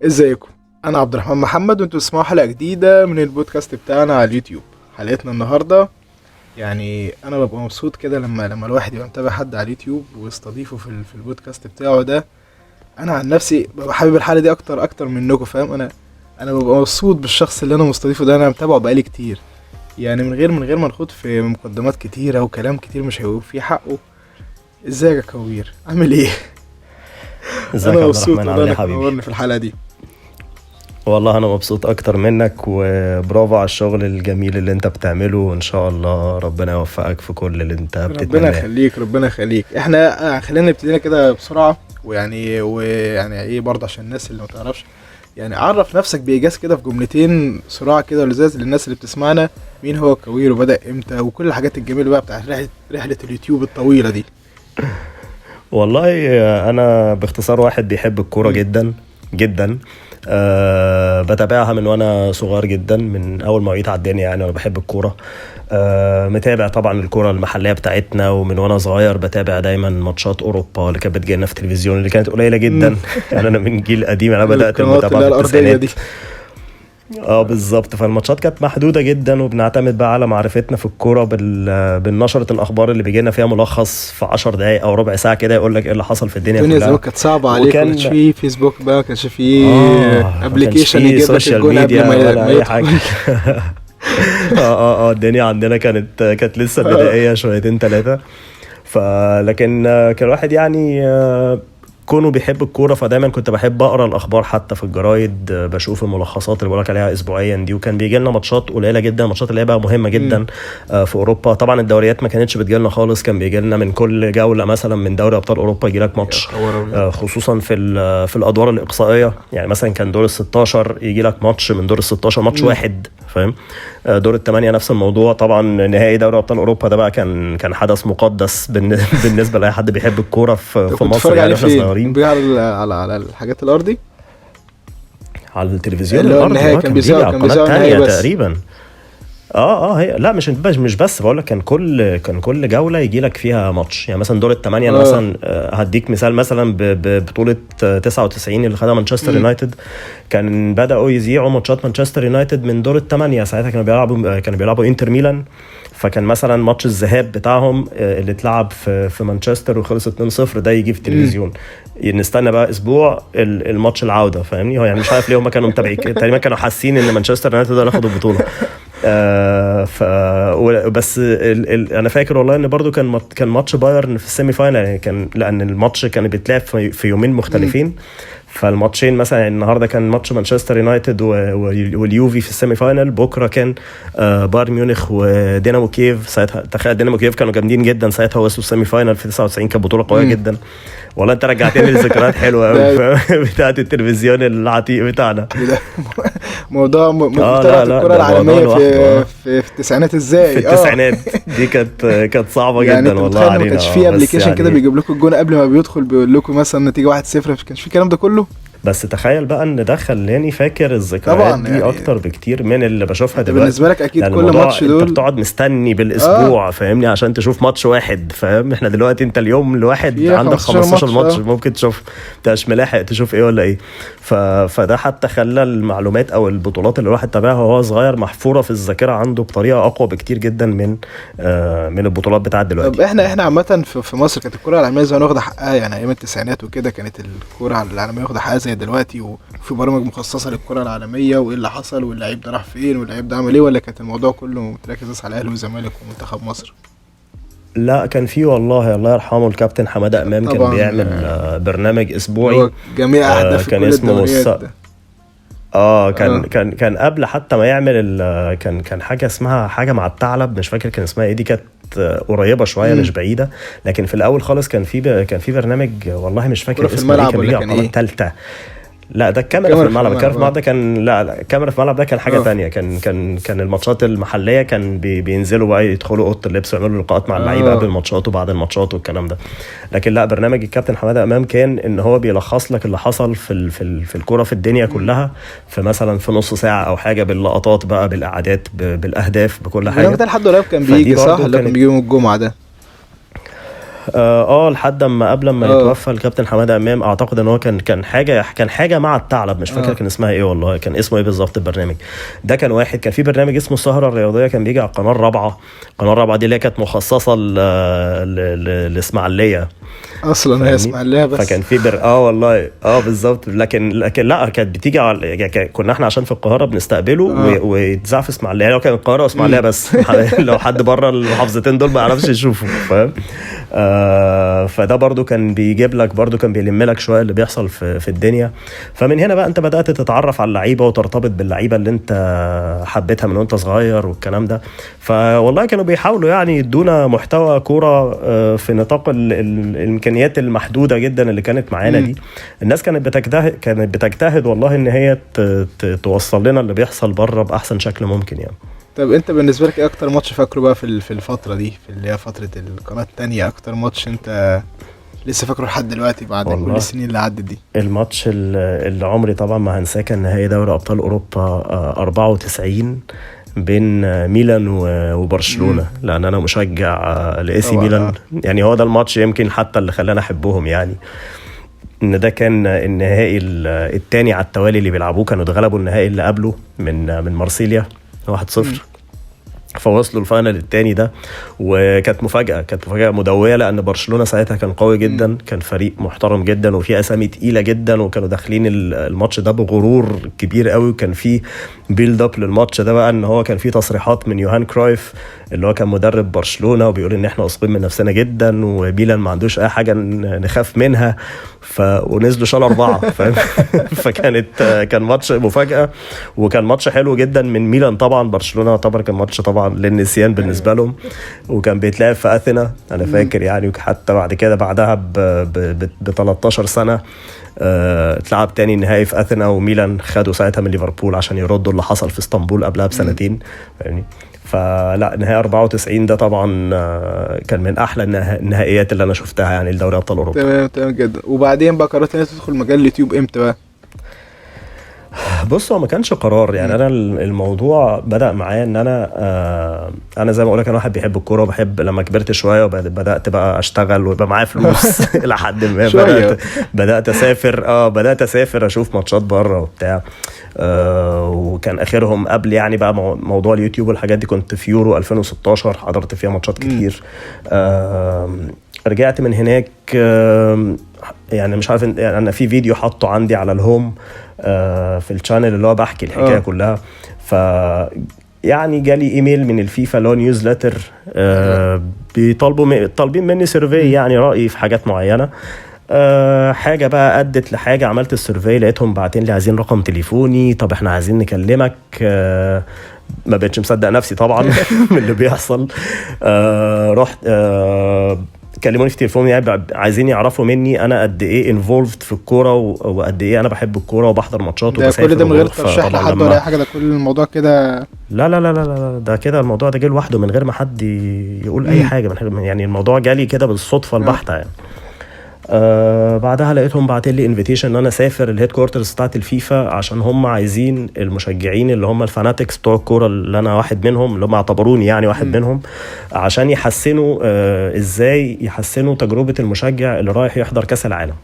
ازيكم؟ انا عبد الرحمن محمد وانتوا بتسمعوا حلقه جديده من البودكاست بتاعنا على اليوتيوب. حلقتنا النهارده يعني انا ببقى مبسوط كده لما الواحد يبقى متابع حد على اليوتيوب ويستضيفه في البودكاست بتاعه ده. انا عن نفسي ببقى حابب الحلقه دي اكتر منكم، فاهم؟ انا ببقى مبسوط بالشخص اللي انا مستضيفه ده، انا متابعه بقالي كتير، يعني من غير ما نخوض في مقدمات كتيره وكلام كتير مش هيقول في حقه. ازيك يا كوير؟ عامل ايه؟ ازيك انا يا عبد مبسوط الرحمن، والله عامل ايه يا انك حبيبي؟ منورني في الحلقه دي. والله انا مبسوط اكتر منك، وبرافو على الشغل الجميل اللي انت بتعمله، وان شاء الله ربنا يوفقك في كل اللي انت ربنا بتتمناه. يخليك ربنا يخليك. احنا خلينا نبتدينا كده بسرعة، ويعني ايه برضه عشان الناس اللي ما تعرفش، يعني عرف نفسك بإيجاز كده في جملتين سرعة كده ولزاز للناس اللي بتسمعنا. مين هو كوير وبدأ امتى وكل الحاجات الجميلة بقى بتاعت رحلة اليوتيوب الطويلة دي. والله انا باختصار واحد بيحب الكورة مم. جدا جدا. بتابعها من وانا صغير جدا، من اول ما وعيت على الدنيا، يعني انا بحب الكورة. متابع طبعا الكورة المحلية بتاعتنا، ومن وانا صغير بتابع دايما ماتشات اوروبا اللي كانت بتجينا في التلفزيون، اللي كانت قليلة مم. جدا. يعني انا من جيل قديم، انا بدأت القنوات المتابعة اللي هي في الأرضية التسعينات. دي. اه بالظبط، فالماتشات كانت محدودة جدا، وبنعتمد بقى على معرفتنا في الكورة بالنشرة الأخبار اللي بيجينا فيها ملخص في 10 دقايق أو ربع ساعة كده، يقول لك إيه اللي حصل في الدنيا الدنيا زمان كلها. كانت صعبة عليك، ما كانش وكان فيه فيسبوك بقى، ما كانش فيه ما كانش ابلكيشن فيه يجيب لك سوشيال الجون قبل ميديا ولا ما أي حاجة. يدخل. الدنيا عندنا كانت لسه بدائية شويتين ثلاثة. فلكن كان الواحد يعني كونه بيحب الكورة، فدايما كنت بحب أقرأ الأخبار حتى في الجرايد. بشوف الملخصات اللي بقولك عليها أسبوعيا دي، وكان بيجي لنا ماتشات قليلة جدا، ماتشات اللي هي بقى مهمة مم. جدا في أوروبا. طبعا الدوريات ما كانتش بتجي لنا خالص، كان بيجي لنا من كل جولة مثلا من دوري أبطال أوروبا يجي لك يا ماتش. خبر ابيض. خصوصا في الأدوار الإقصائية، يعني مثلا كان دور ال 16 يجي لك ماتش، من دور ال 16 ماتش مم. واحد، فاهم؟ دور الثمانية نفس الموضوع. طبعا نهائي دوري أبطال أوروبا ده بقى كان حدث مقدس بالنسبة لأي حد بيحب الكورة طب في كنت مصر، بتتفرج يعني عليه واحنا فين؟ كان صغيرين. بيجي على الحاجات الارضي، على التلفزيون اللي هو الارضي، النهائي كان كان بيجي بيذاعوا على كان القناه بيذاعوا النهائي التانية بس. تقريبا. هي لا، مش بس بقول لك، كان كل جوله يجي لك فيها ماتش. يعني مثلا دور الثمانيه، انا اه. مثلا هديك مثال، مثلا ببطوله 99 اللي خدها مانشستر امم. يونايتد. كان بداوا يذيعوا ماتشات مانشستر يونايتد من دور الثمانيه، ساعتها كانوا بيلعبوا انتر ميلان. فكان مثلا ماتش الذهاب بتاعهم اللي اتلعب في مانشستر وخلص 2-0، ده يجي في امم. التلفزيون. نستنى بقى اسبوع الماتش العوده، فاهمني؟ هو يعني مش عارف ليه هم كانوا متابعين تقريبا، كانوا حاسين ان مانشستر يونايتد ده اللي ياخد البطوله. آه ف بس انا فاكر والله ان برضو كان ماتش بايرن في السيمي فاينل، يعني لان الماتش كان بيتلعب في يومين امم. مختلفين. فالماتشين مثلا، يعني النهارده كان ماتش مانشستر يونايتد واليوفي في السيمي فاينل، بكره كان بايرن ميونخ ودينامو كييف. ساعتها تخيل، دينامو كييف كانوا جامدين جدا ساعتها، وصلوا السيمي فاينل في 99، كانت بطوله قويه امم. جدا. والله انت رجعتني لذكريات حلوه قوي ده بتاعت التلفزيون العتيق بتاعنا. ده موضوع متابعة لا لا، الكرة ده موضوع العالمية لوحده. في التسعينات في ازاي؟ اه. التسعينات دي كانت صعبه يعني جدا انت والله متخيل ان ما علينا. كانش فيه بس ابلكيشن كده يعني، بيجيب لكم الجون قبل ما بيدخل بيقول لكم مثلا نتيجة 1-0؟ ما كانش فيه الكلام ده كله. بس تخيل بقى ان ده خلاني فاكر الذكريات طبعا دي يعني اكتر بكتير من اللي بشوفها انت دلوقتي. بالنسبة لك اكيد لان كل الموضوع ماتش انت دول. بتقعد مستني اه. بالاسبوع، فاهمني؟ عشان تشوف ماتش واحد، فاهم؟ احنا دلوقتي انت اليوم الواحد فيها عندك 15 15 ماتش. ماتش اه. ممكن تشوف. انت مش ملاحق تشوف ايه ولا ايه. فده حتى خلى المعلومات او البطولات اللي الواحد تابعها وهو صغير محفورة في الذاكرة عنده بطريقة اقوى بكتير جدا من البطولات بتاعت طب دلوقتي. احنا عامة في مصر كانت الكرة العالمية زمان واخدة حقها، يعني ايام التسعينات وكده كانت الكرة العالمية واخدة حقها زي دلوقتي، وفي برامج مخصصة للكرة العالمية وايه اللي حصل واللعيب ده راح فين واللعيب ده عمل ايه، ولا كانت الموضوع كله متركز بس على الاهلي والزمالك ومنتخب مصر؟ لا، كان في والله الله يرحمه الكابتن حمادة امام، كان طبعا بيعمل برنامج اللي اسبوعي. هو جميع اهداف كان كل اسمه الدوريات ده. كان اه. كان قبل حتى ما يعمل كان حاجه اسمها حاجه مع الثعلب، مش فاكر كان اسمها ايه. دي كانت قريبه شويه امم. مش بعيده. لكن في الاول خالص كان في برنامج، والله مش كرة فاكر في اسمه ايه، الملعب كان ولا بيجي على كان القناه ايه؟ الثالثه. لا، ده الكاميرا في الكاميرا في الملعب. الكاميرا الملعب. في الملعب اه. ده كان، لا، الكاميرا في الملعب ده كان حاجه اه. تانية. كان الماتشات المحليه كان بينزلوا بقى يدخلوا اوضه اللبس ويعملوا لقاءات مع اللعيبه قبل اه. الماتشات وبعد الماتشات والكلام ده. لكن لا، برنامج الكابتن حماده امام كان ان هو بيلخص لك اللي حصل في الكوره في الدنيا امم. كلها، في مثلا في نص ساعه او حاجه، باللقطات بقى، بالاعادات، بالاهداف، بكل البرنامج حاجه. ده لحد قريب كان فدي بيجي صح، برضو اللي هو كان كانت بيجي يوم الجمعة ده؟ لحد ما قبل ما يتوفى الكابتن حماده امام، اعتقد ان هو كان حاجه مع الثعلب، مش فاكر كان اسمها ايه والله، كان اسمه ايه بالظبط البرنامج ده. كان واحد كان في برنامج اسمه السهره الرياضيه، كان بيجي على القناه الرابعه. القناه الرابعه دي اللي هي كانت مخصصه للاسماعيليه اصلا، هي اسماعيليه بس. فكان في والله بالظبط. لكن لا، كانت بتيجي على كنا احنا عشان في القاهره بنستقبله ويتذاع في اسماعيليه. لو كان القاهره واسماعيليه بس لو حد بره المحافظتين دول ما يعرفش يشوفه، فاهم؟ فده برضو كان بيجيب لك، برضو كان بيلم لك شويه اللي بيحصل في الدنيا. فمن هنا بقى انت بدات تتعرف على اللعيبه وترتبط باللعيبه اللي انت حبيتها من وانت صغير والكلام ده. فوالله كانوا بيحاولوا يعني يدونا محتوى كوره في نطاق الامكانيات المحدوده جدا اللي كانت معانا دي. الناس كانت بتجتهد والله ان هي توصل لنا اللي بيحصل بره باحسن شكل ممكن يعني. طب انت بالنسبه لك ايه اكتر ماتش فاكره بقى في الفتره دي، في اللي هي فتره القناه الثانيه؟ اكتر ماتش انت لسه فاكره لحد دلوقتي بعد كل السنين اللي عدت دي؟ الماتش اللي عمري طبعا ما هنساه كان نهائي دوري ابطال اوروبا 94 بين ميلان وبرشلونه. لان انا مشجع لاي سي ميلان يعني. هو ده الماتش يمكن حتى اللي خلاني احبهم يعني، ان ده كان النهائي الثاني على التوالي اللي بيلعبوه. كانوا اتغلبوا النهائي اللي قبله من مارسيليا 1-0، فوصلوا الفاينل الثاني ده. وكانت مفاجأة مدوية، لأن برشلونة ساعتها كان قوي جدا، كان فريق محترم جدا وفيه أسامي تقيلة جدا، وكانوا داخلين الماتش ده بغرور كبير قوي. وكان فيه بيلد اب للماتش ده بقى، ان هو كان فيه تصريحات من يوهان كرايف اللي هو كان مدرب برشلونة، وبيقول ان احنا واثقين من نفسنا جدا وميلان ما عندوش اي حاجة نخاف منها. ونزلوا شالوا 4 فاهم؟ كان ماتش مفاجأة، وكان ماتش حلو جدا من ميلان. طبعا برشلونة طبعا كان ماتش طبعا للنسيان بالنسبة لهم، وكان بيتلعب في أثينا انا فاكر يعني. وحتى بعد كده بعدها ب 13 سنة اتلعب تاني النهائي في أثينا، وميلان خدوا ساعتها من ليفربول عشان يردوا اللي حصل في اسطنبول قبلها بسنتين يعني. فلا، نهائي 94 ده طبعا كان من احلى النهائيات اللي انا شفتها يعني لدوري ابطال اوروبا. تمام جدا. وبعدين بقى قررت ان انت تدخل مجال اليوتيوب امتى بقى؟ بص، هو ما كانش قرار يعني. انا الموضوع بدأ معايا ان انا زي ما اقول لك، انا واحد بيحب الكوره، وبحب لما كبرت شويه وبدأت بقى اشتغل ويبقى معايا فلوس الى حد ما بدأت اسافر اشوف ماتشات بره وبتاع. وكان اخرهم قبل يعني بقى موضوع اليوتيوب والحاجات دي، كنت في يورو 2016 حضرت فيها ماتشات كتير. رجعت من هناك يعني مش عارف يعني، انا في فيديو حاطه عندي على الهوم في الشانل اللي هو بحكي الحكايه كلها. ف يعني جالي ايميل من الفيفا اللي هو نيوزلتر، طالبين مني سيرفي يعني رأيي في حاجات معينه. حاجه بقى ادت لحاجه، عملت السيرفي لقيتهم باعتين لي عايزين رقم تليفوني. طب احنا عايزين نكلمك. ما بقتش مصدق نفسي طبعا من اللي بيحصل. رحت كلموني في تليفوني يعني عايزين يعرفوا مني انا قد ايه انفولفد في الكوره، وقد ايه انا بحب الكوره وبحضر ماتشات وبسافر. كل ده من غير ترشيح لحد ولا اي حاجه؟ ده كل الموضوع كده؟ لا لا لا لا لا، ده كده الموضوع ده جه لوحده من غير ما حد يقول اي حاجه، يعني الموضوع جالي كده بالصدفه البحته يعني. بعدها لقيتهم بعتين لي انفيتيشن ان انا اسافر الهيد كوارترز بتاعه الفيفا، عشان هم عايزين المشجعين اللي هم الفاناتكس بتوع الكوره اللي انا واحد منهم، اللي هم اعتبروني يعني واحد منهم، عشان يحسنوا ازاي يحسنوا تجربه المشجع اللي رايح يحضر كاس العالم.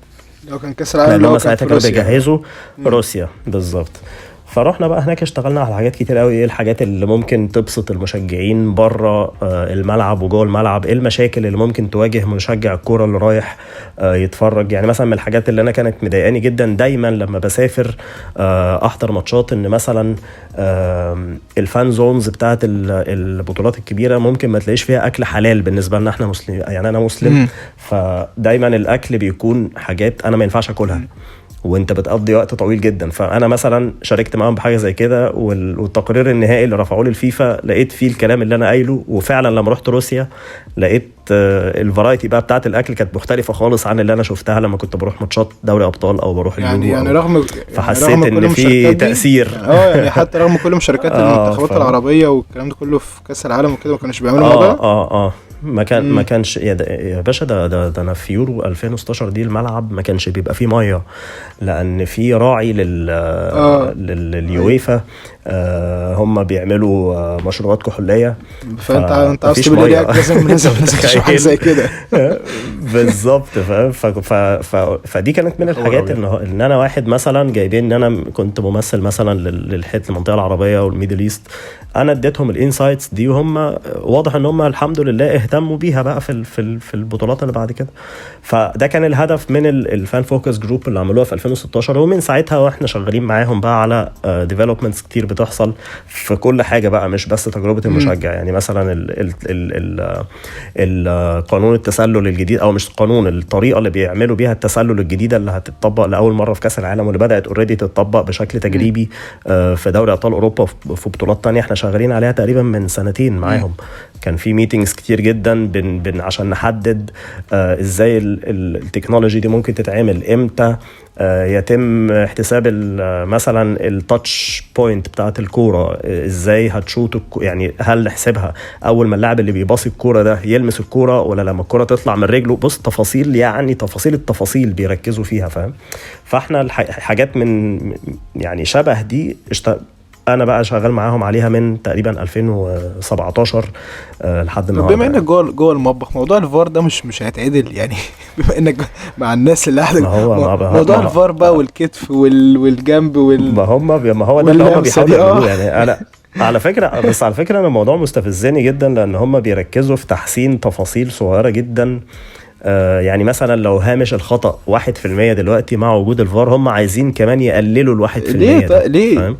لو كان كاس العالم اللي هم ساعتها كانوا بيجهزوا روسيا بالظبط. فرحنا بقى هناك اشتغلنا على حاجات كتير قوي. ايه الحاجات اللي ممكن تبسط المشجعين بره الملعب وجوه الملعب؟ ايه المشاكل اللي ممكن تواجه مشجع الكوره اللي رايح يتفرج؟ يعني مثلا من الحاجات اللي انا كانت مضايقاني جدا دايما لما بسافر احضر ماتشات، ان مثلا الفان زونز بتاعت البطولات الكبيره ممكن ما تلاقيش فيها اكل حلال بالنسبه لنا احنا مسلمين يعني. انا مسلم، فدايما الاكل بيكون حاجات انا ما ينفعش اكلها، وانت بتقضي وقت طويل جدا. فانا مثلا شاركت معاهم بحاجه زي كده، والتقرير النهائي اللي رفعوه للفيفا لقيت فيه الكلام اللي انا قايله. وفعلا لما رحت روسيا لقيت الفرايتي بقى بتاعه الاكل كانت مختلفه خالص عن اللي انا شفتها لما كنت بروح ماتشات دوري ابطال او بروح يعني رغم فحسيت ان في تاثير يعني حتى رغم كل مشاركات المنتخبات العربيه والكلام ده كله في كاس العالم وكده ما كانوش بيعملوا الموضوع. ما كانش يا باشا، ده انا في يورو 2016 دي الملعب ما كانش بيبقى فيه ميه، لان في راعي لليويفا. هم بيعملوا مشروبات كحوليه، فانت عاوز تقول لي لازم تشوف حاجه زي كده. بالظبط. فدي كانت من الحاجات ان انا واحد مثلا جايبين ان انا كنت ممثل مثلا للمنطقه العربيه والميدل ايست، انا اديتهم الانسايتس دي، وهم واضح ان هم الحمد لله اهتموا بيها بقى في البطولات اللي بعد كده. فده كان الهدف من الفان فوكس جروب اللي عملوها في 2016، ومن ساعتها واحنا شغالين معاهم بقى على ديفلوبمنتس كتير بتحصل في كل حاجه بقى، مش بس تجربه المشجع. يعني مثلا القانون التسلل الجديد، او مش قانون، الطريقه اللي بيعملوا بيها التسلل الجديده اللي هتطبق لاول مره في كاس العالم، واللي بدات اوريدي تطبق بشكل تجريبي في دوري ابطال اوروبا في بطولات تانية احنا شغالين عليها تقريبا من سنتين معاهم. كان في ميتينجز كتير جدا عشان نحدد ازاي التكنولوجي دي ممكن تتعمل، امتى يتم احتساب مثلا التاتش بوينت بتاعت الكوره، ازاي هتشوط يعني هل نحسبها اول ما اللاعب اللي بيباصي الكوره ده يلمس الكوره، ولا لما الكوره تطلع من رجله. بص تفاصيل، يعني تفاصيل التفاصيل بيركزوا فيها، فاهم؟ فاحنا حاجات من يعني شبه دي انا بقى شغال معاهم عليها من تقريبا 2017 لحد النهارده. بما انك جوه المطبخ، موضوع الفار ده مش هيتعدل يعني؟ بما انك مع الناس اللي قاعده، موضوع الفار بقى والكتف والجنب ما هو ده اللي هم بيحاولوا يعملوه. يعني انا على فكره انا الموضوع مستفزني جدا، لان هم بيركزوا في تحسين تفاصيل صغيره جدا. يعني مثلا لو هامش الخطأ 1% دلوقتي مع وجود الفار، هم عايزين كمان يقللوا 1%. ليه؟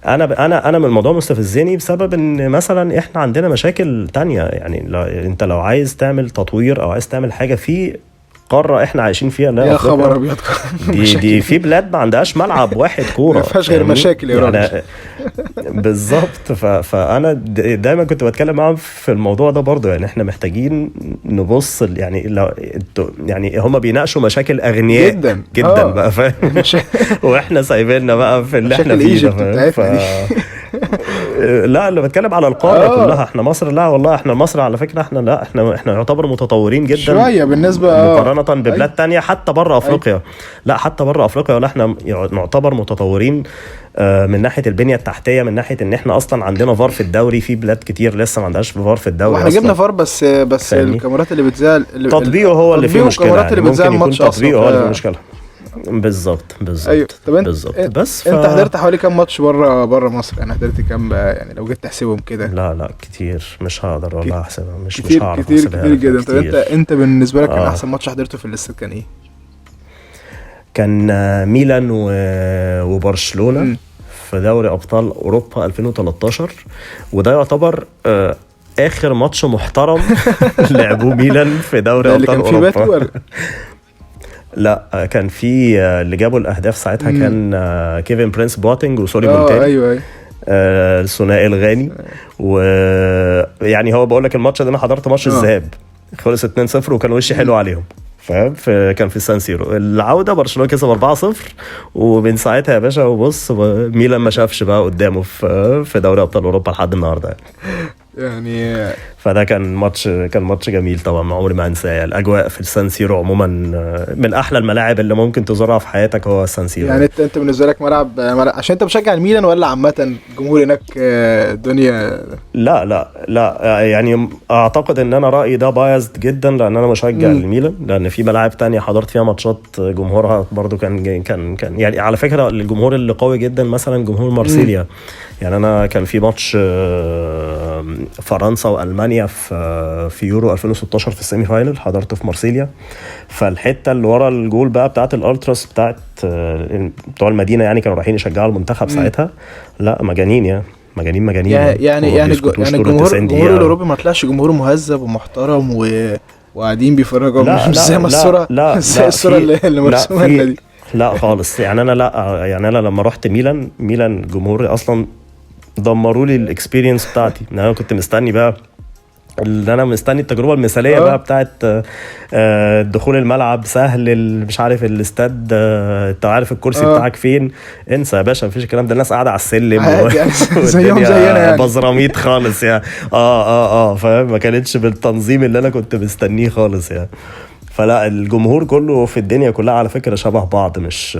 انا من الموضوع مستفزني بسبب ان مثلا احنا عندنا مشاكل تانية. يعني انت لو عايز تعمل تطوير او عايز تعمل حاجه في قاره احنا عايشين فيها، لا يا خبر ابيض، دي في بلاد ما عندهاش ملعب واحد كوره، ما فيهاش غير مشاكل يا راجل. بالظبط. فانا دايما كنت بتكلم معاهم في الموضوع ده برضو. يعني احنا محتاجين نبص، يعني هم بيناقشوا مشاكل اغنياء جدا بقى، فاهم؟ واحنا سايبيننا بقى في اللي احنا فيه ده. لا، اللي بتكلم على القاره كلها. احنا مصر، لا والله احنا مصر على فكره احنا يعتبر متطورين جدا شويه بالنسبه مقارنه ببلاد تانية حتى بره افريقيا. لا حتى بره افريقيا، ولا احنا نعتبر متطورين من ناحيه البنيه التحتيه، من ناحيه ان احنا اصلا عندنا فار في الدوري. في بلاد كتير لسه ما عندهاش فار في الدوري. واحنا جبنا فار بس الكاميرات اللي بتذاع تطبيقه هو اللي فيه مشكله. الكاميرات اللي بتذاع الماتش تطبيقه هو اللي فيه مشكله. بالظبط. ايوه. طب بالظبط. بس انت حضرت حوالي كام ماتش بره مصر؟ يعني حضرت كام يعني لو جيت تحسبهم كده؟ لا كتير، مش هقدر والله احسبها، مش هعرف كتير جدا. طب انت بالنسبه لك كان احسن ماتش حضرته في الاستاد كان ايه؟ كان ميلان وبرشلونه في دوري ابطال اوروبا 2013، وده يعتبر اخر ماتش محترم لعبوه ميلان في دوري ابطال اوروبا. لا كان في اللي جابوا الاهداف ساعتها كان كيفن برينس بواتينج وسولي مونتاني. ايوه الثنائي الغاني. ويعني هو بقول لك الماتش ده انا حضرت ماتش الذهاب خلص 2-0 وكان وشي حلو عليهم، فاهم؟ كان في سان سيرو. العوده برشلونه كسب 4-0، ومن ساعتها يا باشا وبص ميلان ما شافش بقى قدامه في دوري ابطال اوروبا لحد النهارده يعني. فده كان ماتش جميل طبعا، عمري ما انساه. الاجواء في السان سيرو عموما من احلى الملاعب اللي ممكن تزورها في حياتك هو السان سيرو. يعني انت بالنسبه لك ملعب عشان انت بشجع الميلان، ولا عامه الجمهور هناك الدنيا؟ لا يعني اعتقد ان انا رايي ده بايزد جدا، لان انا مشجع الميلان، لان في ملاعب تانية حضرت فيها ماتشات جمهورها برضو كان يعني على فكره الجمهور اللي قوي جدا مثلا جمهور مارسيليا. يعني انا كان في ماتش فرنسا والمانيا في يورو 2016 في السيمي فاينل، حضرته في مارسيليا. فالحته اللي ورا الجول بقى بتاعه الالتراس بتوع المدينه، يعني كانوا رايحين يشجعوا المنتخب ساعتها. لا مجانين يعني الجمهور الاوروبي ما طلعش جمهور مهذب ومحترم وقاعدين بيفرجوا، مش زي ما الصوره اللي مرسومه لنا دي. لا خالص. يعني انا لما رحت ميلان جمهور اصلا دمروا لي الاكسبيرينس بتاعتي. انا كنت مستني بقى اللي انا مستني التجربه المثاليه بقى بتاعت دخول الملعب سهل، مش عارف الاستاد انت عارف الكرسي بتاعك فين، انسى يا باشا مفيش الكلام ده. الناس قاعده على السلم زيهم زينا يعني بزراميط خالص يعني. فاهم، ما كانتش بالتنظيم اللي انا كنت مستنيه خالص يعني. فلا الجمهور كله في الدنيا كلها على فكرة شبه بعض، مش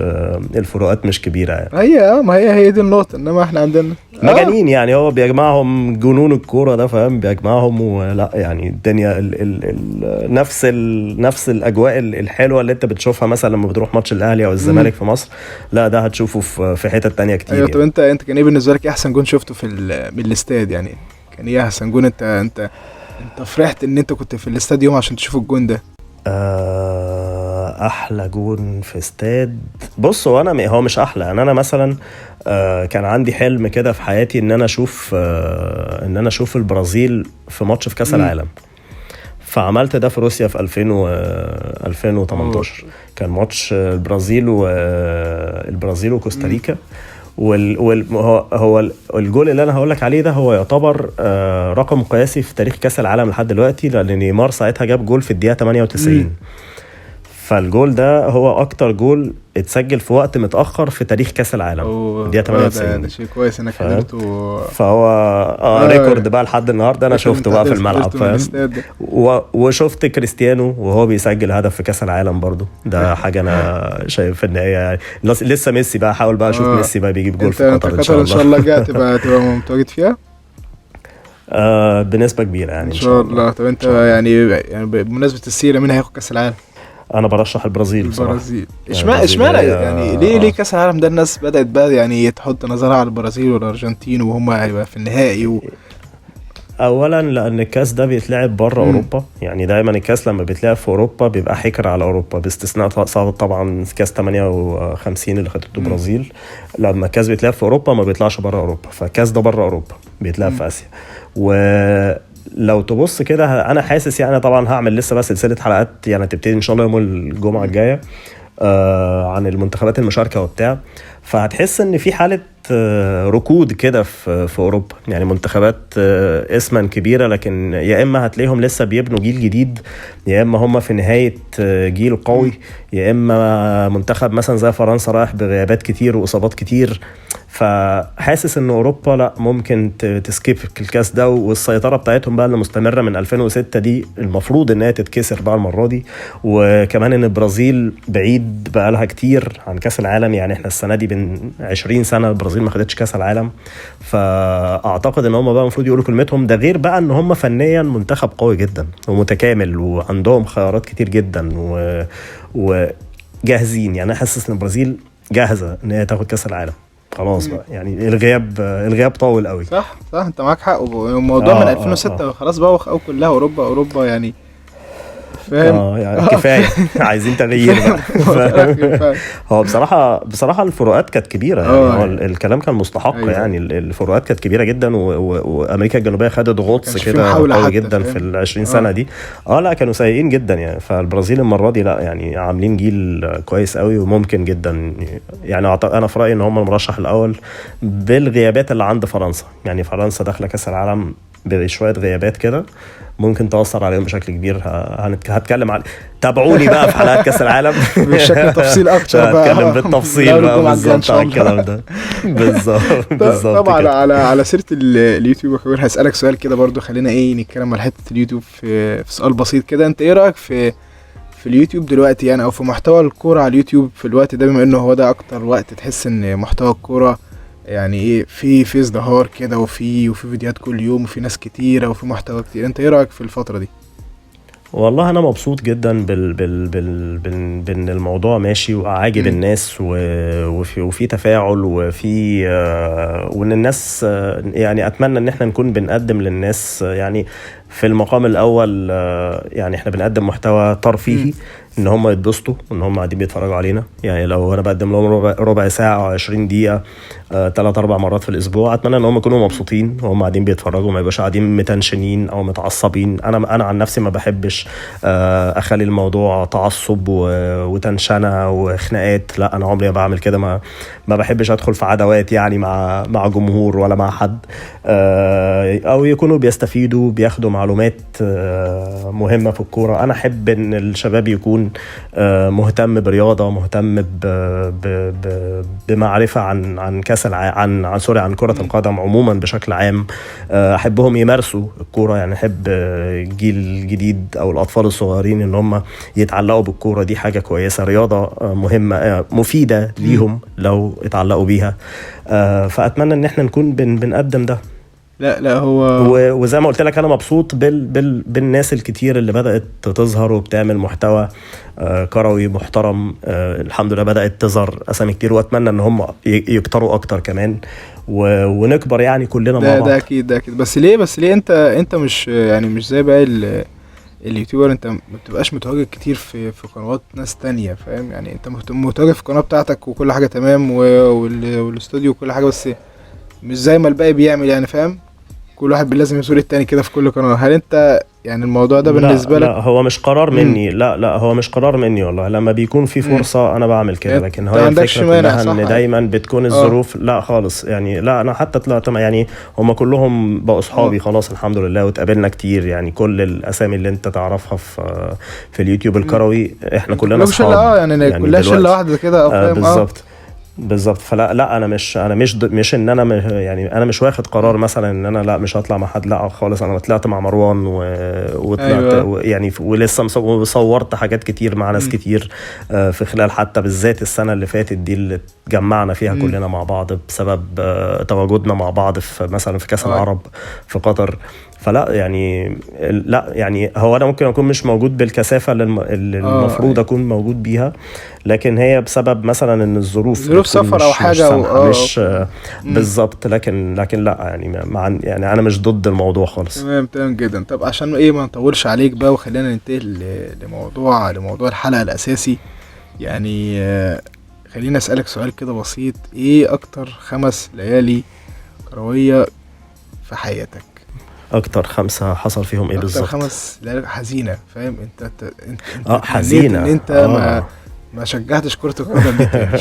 الفروقات مش كبيرة يعني. ما هي دي النقطة. انما احنا عندنا مجانين يعني، هو بيجمعهم جنون الكورة ده فاهم، بيجمعهم ولا يعني الدنيا نفس الأجواء الحلوة اللي انت بتشوفها مثلا لما بتروح ماتش الأهلي أو الزمالك في مصر، لا ده هتشوفه في حتة تانية كتير. ايوه. طب انت كان ايه بالنسبة لك احسن جون شفته من الاستاد يعني؟ كان ايه احسن جون انت فرحت ان انت كنت في الاستاد يوم عشان تشوف الجون ده؟ احلى جون في استاد، بص هو مش احلى يعني. انا مثلا كان عندي حلم كده في حياتي ان انا اشوف البرازيل في ماتش في كاس العالم. فعملت ده في روسيا في 2018. كان ماتش البرازيل وكوستاريكا. هو الجول اللي انا هقولك عليه ده هو يعتبر رقم قياسي في تاريخ كاس العالم لحد دلوقتي، لان نيمار ساعتها جاب جول في الدقيقه 98. فالجول ده هو اكتر جول اتسجل في وقت متاخر في تاريخ كاس العالم، الدقيقه 98. ده شيء كويس انك قدرته. فهو ريكورد بقى لحد النهارده انا شفته بقى في الملعب فاهم. وشفت كريستيانو وهو بيسجل هدف في كاس العالم برضو، ده حاجه انا شايف ان هي يعني لسه ميسي بقى، حاول بقى اشوف ميسي بقى بيجيب جول في قطر ان شاء الله جاي تبقى متواجد فيها بنسبه كبيره يعني ان شاء الله. طب انت يعني بمناسبه السيره مين هياخد كاس العالم؟ انا برشح البرازيل بصراحه. اشمعنى يعني ليه كاس العالم ده الناس بدات بقى يعني تحط نظرها على البرازيل والارجنتين وهم هيبقى في النهائي اولا لان الكاس ده بيتلعب بره اوروبا، يعني دايما الكاس لما بيتلعب في اوروبا بيبقى حكر على اوروبا، باستثناء طبعا كاس 58 اللي خدته البرازيل. لما الكاس بيتلعب في اوروبا ما بيطلعش بره اوروبا، فالكاس ده بره اوروبا بيتلعب في اسيا. ولو تبص كده انا حاسس يعني طبعا هعمل لسه بس سلسله حلقات يعني تبتدي ان شاء الله يوم الجمعه الجايه عن المنتخبات المشاركه وبتاع، فهتحس ان في حاله ركود كده في اوروبا، يعني منتخبات اسما كبيره لكن يا اما هتلاقيهم لسه بيبنوا جيل جديد، يا اما هم في نهايه جيل قوي، يا اما منتخب مثلا زي فرنسا رايح بغيابات كتير واصابات كتير. فحاسس ان اوروبا لا ممكن تسكيب الكاس ده، والسيطره بتاعتهم بقى اللي مستمره من 2006 دي المفروض انها تتكسر بقى المره دي. وكمان ان البرازيل بعيد بقى لها كتير عن كاس العالم، يعني احنا السنه دي بين 20 سنه البرازيل ما خدتش كاس العالم، فاعتقد ان هم بقى المفروض يقولوا كلمتهم. ده غير بقى ان هم فنيا منتخب قوي جدا ومتكامل وعندهم خيارات كتير جدا وجاهزين، يعني حاسس ان البرازيل جاهزه ان هي تاخد كاس العالم خلاص بقى، يعني الغياب طول قوي. صح انت معاك حق. الموضوع من 2006 خلاص بقى او كلها اوروبا يعني فاهم. يعني كفايه عايزين تغيير بقى. هو بصراحه الفروقات كانت كبيره يعني هو الكلام كان مستحق. أيوة. يعني الفروقات كانت كبيره جدا وامريكا الجنوبيه خدت غطس كده قوي جدا في ال20 سنه دي. لا كانوا سيئين جدا يعني. فالبرازيل المره دي لا يعني عاملين جيل كويس قوي وممكن جدا يعني. انا في رايي ان هم المرشح الاول بالغيابات اللي عند فرنسا، يعني فرنسا داخله كاس العالم بشويه غيابات كده ممكن تأثر عليهم بشكل كبير. هتكلم عن تابعوني بقى في حلقات كاس العالم بشكل تفصيل اكتر بقى، هتكلم بالتفصيل بقى بالظبط على الكلام ده بالظبط. طبعا على سيره اليوتيوب كمان هسألك سؤال كده برضو، خلينا نتكلم على حته اليوتيوب في سؤال بسيط كده. انت ايه رايك في اليوتيوب دلوقتي يعني، او في محتوى الكوره على اليوتيوب في الوقت ده، بما انه هو ده اكتر وقت تحس ان محتوى الكوره يعني في ازدهار كده وفي فيديوهات كل يوم وفي ناس كتيره وفي محتوى كتير. انت ايه رايك في الفتره دي؟ والله انا مبسوط جدا بان الموضوع ماشي وعاجب الناس وفي تفاعل وان الناس يعني اتمنى ان احنا نكون بنقدم للناس يعني في المقام الاول يعني احنا بنقدم محتوى ترفيهي ان هم يتبسطوا وان هم قاعدين بيتفرجوا علينا. يعني لو انا بقدم لهم ربع ساعه او 20 دقيقه 3-4 مرات في الاسبوع، اتمنى ان هم يكونوا مبسوطين وهم قاعدين بيتفرجوا، ما يبقاش قاعدين متنشنين او متعصبين. انا عن نفسي ما بحبش اخلي الموضوع تعصب وتنشنه وخناقات، لا انا عمري ما بعمل كده. ما بحبش ادخل في عداوات يعني مع جمهور ولا مع حد، او يكونوا بيستفيدوا بياخدوا معلومات مهمة في الكورة. أنا أحب إن الشباب يكون مهتم برياضة، مهتم بمعرفة عن كأس عن كرة القدم عموما بشكل عام. أحبهم يمارسوا الكورة، يعني أحب الجيل الجديد أو الأطفال الصغيرين إن هم يتعلقوا بالكورة. دي حاجة كويسة، رياضة مهمة مفيدة ليهم لو اتعلقوا بيها. فأتمنى إن احنا نكون بنقدم ده. لا هو وزي ما قلت لك انا مبسوط بالناس الكتير اللي بدأت تظهر وبتعمل محتوى كروي محترم. الحمد لله بدأت تظهر اسامي كتير، واتمنى ان هم يكتروا اكتر كمان ونكبر يعني كلنا مع بعض. ده اكيد بس ليه انت مش يعني مش زي بقى اليوتيوبر؟ انت ما بتبقاش متواجد كتير في قنوات ناس تانية، فاهم؟ يعني انت متواجد في القناة بتاعتك وكل حاجة تمام والاستوديو وكل حاجة، بس مش زي ما الباقي بيعمل، يعني فاهم؟ كل واحد لازم يسول التاني كده في كل قناة. هل انت يعني الموضوع ده بالنسبة لك؟ لا هو مش قرار مني. لا هو مش قرار مني والله. لما بيكون في فرصة انا بعمل كده، لكن هو الفكرة كلها ان دايما بتكون الظروف لا خالص. يعني لا انا حتى طلعت يعني هم كلهم بقوا اصحابي خلاص الحمد لله، وتقابلنا كتير. يعني كل الاسامي اللي انت تعرفها في اليوتيوب الكروي احنا كلنا اصحاب. يعني كلها شلة واحدة كده. بالظبط. فلا انا مش ان انا يعني انا مش واخد قرار مثلا ان انا لا مش هطلع مع حد، لا خالص. انا طلعت مع مروان وطلعت يعني ولسه صورت حاجات كتير مع ناس كتير في خلال حتى بالذات السنة اللي فاتت دي اللي اتجمعنا فيها كلنا مع بعض بسبب تواجدنا مع بعض في مثلا في كأس العرب في قطر. فلا يعني هو انا ممكن اكون مش موجود بالكثافه اللي المفروض اكون موجود بيها، لكن هي بسبب مثلا ان الظروف سفر او حاجه مش بالظبط. لكن لا يعني انا مش ضد الموضوع خالص. تمام جدا. طب عشان ايه ما نطولش عليك بقى وخلينا ننتهي لموضوع الحلقه الاساسي، يعني خلينا اسالك سؤال كده بسيط. ايه اكتر 5 ليالي كرويه في حياتك؟ اكتر 5 حصل فيهم ايه بالظبط؟ اكتر 5 ليالي حزينه، فاهم؟ انت حزينه ان انت ما شجعتش كرة القدم دي تاني.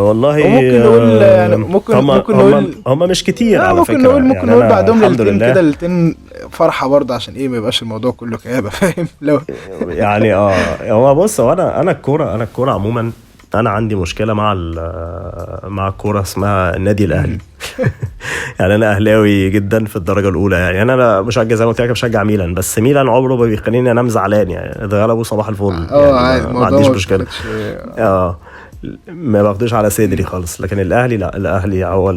والله ممكن نقول يعني ممكن نقول هم مش كتير على فكرة. ممكن نقول بعدهم ليلتين كده، ليلتين فرحة برضه عشان ايه ما يبقاش الموضوع كله كآبة، فاهم؟ لو يعني هو بص، انا الكورة عموما انا عندي مشكلة مع الكورة اسمها النادي الاهلي. يعني انا اهلاوي جدا في الدرجة الاولى. يعني انا بشجع زي ما قلت لك بشجع ميلان، بس ميلان عمره ما بيخليني انام زعلان. يعني ده غلبه صباح الفل، يعني ما عنديش مشكلة. ما باخدوش على صدري خالص. لكن الاهلي لا، الاهلي هو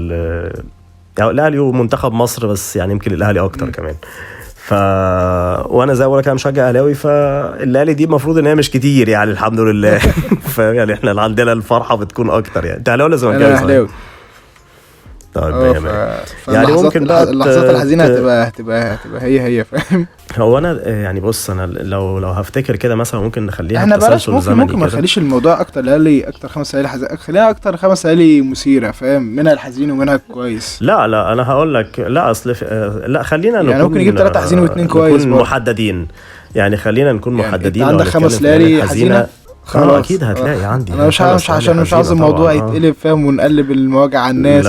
الاهلي ومنتخب مصر، بس يعني يمكن الاهلي اكتر كمان. وانا زي ما بقول لك انا مشجع اهلاوي، فالليالي دي المفروض ان هي مش كتير يعني الحمد لله. يعني احنا عندنا الفرحه بتكون اكتر. يعني انت اهلاوي ولا زملكاوي؟ طيب يعني ممكن بقى اللحظات الحزينه هتبقى هي فاهم. هو انا يعني بص، انا لو هفتكر كده مثلا ممكن نخليها احنا بتسلسل زمني. ممكن ما نخليش الموضوع اكتر ليالي، اكتر 5 ليالي حزينه، خلينا اكتر 5 ليالي مثيره، فاهم؟ منها الحزين ومنها الكويس. لا انا هقول لك لا اصل لا خلينا يعني ممكن نجيب 3 حزين و2 كويس، نكون محددين. يعني خلينا نكون محددين. عندك 5 ليالي حزينه اكيد هتلاقي عندي. انا مش عشان مش عايز الموضوع يتقلب، فاهم؟ ونقلب المواجع على الناس.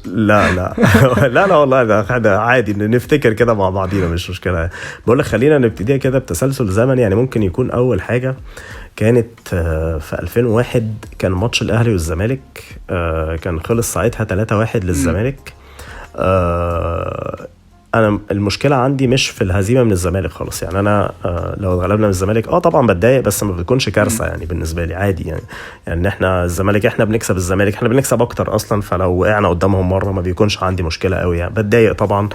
لا والله ده عادي نفتكر كده مع بعضينا، مش مشكله. بقول لك خلينا نبتدي كده بتسلسل زمني. يعني ممكن يكون اول حاجه كانت في 2001 كان ماتش الاهلي والزمالك. كان خلص ساعتها 3-1 للزمالك. انا المشكله عندي مش في الهزيمه من الزمالك خالص. يعني انا لو اتغلبنا من الزمالك طبعا بتضايق، بس ما بتكونش كارثه يعني بالنسبه لي، عادي. يعني احنا الزمالك احنا بنكسب الزمالك، احنا بنكسب اكتر اصلا، فلو وقعنا قدامهم مره ما بيكونش عندي مشكله قوي. يعني بتضايق طبعا،